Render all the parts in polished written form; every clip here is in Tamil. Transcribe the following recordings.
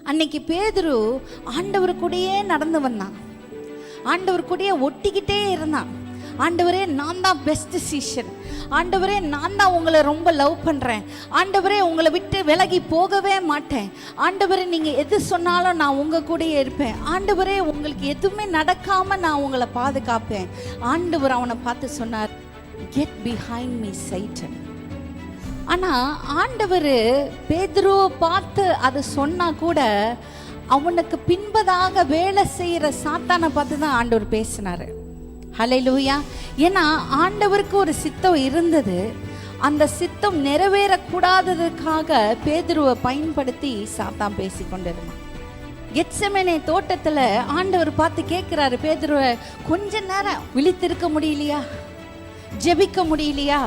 அன்னைக்கு பேதுரு ஆண்டவர் கூடயே நடந்து வந்தான், ஆண்டவர் கூடயே ஒட்டிக்கிட்டே இருந்தான். ஆண்டவரே, நான் தான் பெஸ்ட் சீஷன், ஆண்டவரே நான் தான் உங்களை ரொம்ப லவ் பண்ணுறேன், ஆண்டவரே உங்களை விட்டு விலகி போகவே மாட்டேன், ஆண்டவரே நீங்கள் எது சொன்னாலும் நான் உங்கள் கூடயே இருப்பேன், ஆண்டவரே உங்களுக்கு எதுவுமே நடக்காமல் நான் உங்களை பாதுகாப்பேன். ஆண்டவர் அவனை பார்த்து சொன்னார், கெட் பிஹைண்ட் மீ சைட்டன். ஆனால் ஆண்டவர் பேதுருவை பார்த்து அதை சொன்னா கூட அவனுக்கு பின்பதாக வேலை செய்கிற சாத்தானை பார்த்து தான் ஆண்டவர் பேசினார். ஹல்லேலூயா. ஏன்னா ஆண்டவருக்கு ஒரு சித்தம் இருந்தது, அந்த சித்தம் நிறைவேறக்கூடாததுக்காக பேதுருவை பயன்படுத்தி சாத்தான் பேசி கொண்டிருந்தான். கெத்செமனே தோட்டத்தில் ஆண்டவர் பார்த்து கேட்குறாரு, பேதுருவை கொஞ்ச நேரம் விழித்திருக்க முடியலையா, ஜெபிக்க முடியலையா,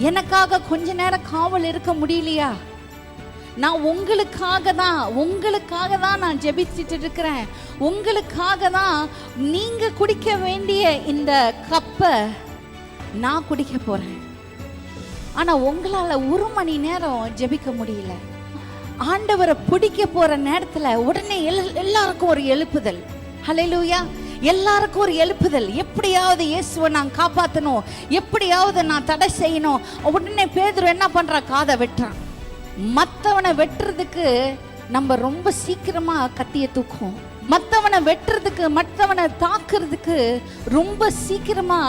எனக்காக கொஞ்ச நேரம் காவல் இருக்க முடியலையா? நான் உங்களுக்காக தான் நான் ஜெபிச்சுட்டு இருக்கிறேன், உங்களுக்காக தான் நீங்க குடிக்க வேண்டிய இந்த கப்பை நான் குடிக்க போறேன். ஆனா உங்களால ஒரு மணி நேரம் ஜெபிக்க முடியல. ஆண்டவரை பிடிக்க போற நேரத்துல உடனே எல்லாருக்கும் ஒரு எழுப்புதல். ஹல்லேலூயா. எல்லாருக்கும் ஒரு எழுப்புதல். எப்படியாவது இயேசுவை நான் காப்பாற்றணும், எப்படியாவது நான் தடை செய்யணும். உடனே பேதுரு என்ன பண்றா, காதை வெட்டுறான். மற்றவனை வெட்டுறதுக்கு நம்ம ரொம்ப சீக்கிரமா கத்திய தூக்கும், மற்றவனை வெட்டுறதுக்கு மற்றவனை தாக்குறதுக்கு ரொம்ப சீக்கிரமா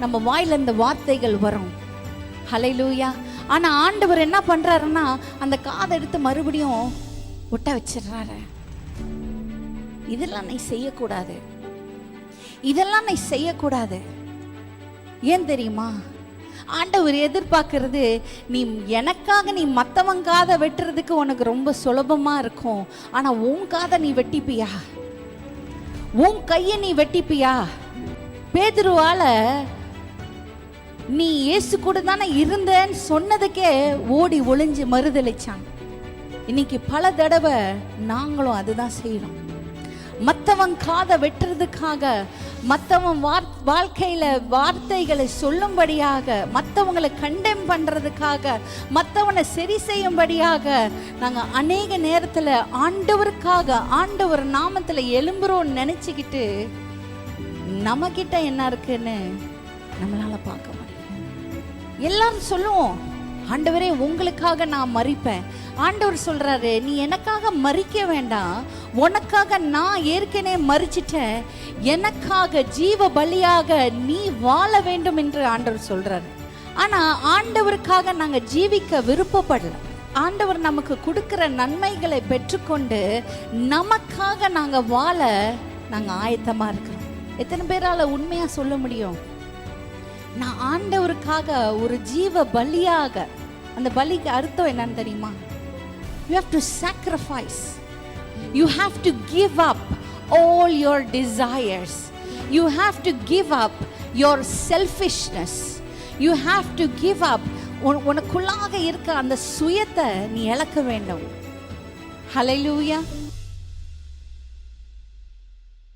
நம்ம வாயில இந்த வார்த்தைகள் வரும். ஹல்லேலூயா. ஆனா ஆண்டவர் என்ன பண்றாருன்னா அந்த காதை எடுத்து மறுபடியும் ஒட்ட வச்சிடுறாரு. இதெல்லாம் நீ செய்யக்கூடாது, இதெல்லாம் நீ செய்யக்கூடாது. ஏன் தெரியுமா? ஆண்டவர் எதிர்பார்க்கறது, நீ எனக்காக நீ மற்றவன் காதை வெட்டுறதுக்கு உனக்கு ரொம்ப சுலபமா இருக்கும், ஆனா உன் காதை நீ வெட்டிப்பியா, உன் கையை நீ வெட்டிப்பியா? பேதுருவால நீ இயேசு கூட தானே இருந்தேன்னு சொன்னதுக்கே ஓடி ஒளிஞ்சு மறுதளிச்சான். இன்னைக்கு பல தடவை நாங்களும் அதுதான் செய்யறோம். மற்றவன் காதை வெட்டுறதுக்காக, மற்றவன் வாழ்க்கையில வார்த்தைகளை சொல்லும்படியாக, மற்றவங்களை கண்டெம் பண்றதுக்காக, மற்றவனை சரி செய்யும்படியாக நாங்கள் அநேக நேரத்தில் ஆண்டவருக்காக ஆண்டவர் நாமத்தில் எழும்புறோன்னு நினைச்சுக்கிட்டு நம்ம கிட்ட என்ன இருக்குன்னு நம்மளால பார்க்க முடியும். எல்லாரும் சொல்லுவோம், ஆண்டவரே உங்களுக்காக நான் மரிப்பேன். ஆண்டவர் சொல்றாரு, நீ எனக்காக மரிக்க வேண்டாம், உனக்காக நான் ஏற்கனவே மரிச்சிட்டேன், எனக்காக ஜீவ பலியாக நீ வாழ வேண்டும் என்று ஆண்டவர் சொல்றாரு. ஆனா ஆண்டவருக்காக நாங்க ஜீவிக்க விருப்பப்படல. ஆண்டவர் நமக்கு கொடுக்கிற நன்மைகளை பெற்றுக்கொண்டு நமக்காக நாங்க வாழ நாங்க ஆயத்தமா இருக்கிறோம். எத்தனை பேரால உண்மையா சொல்ல முடியும், நான் ஆண்டவருக்காக ஒரு ஜீவ பலியாக? அந்த பலிக்கு அர்த்தம் என்னன்னு தெரியுமா? You have to sacrifice. You have to give up all your desires. You have to give up your selfishness. You have to give up உனக்குள்ளாக இருக்க அந்த சுயத்தை நீ இழக்க வேண்டும். ஹல்லேலூயா.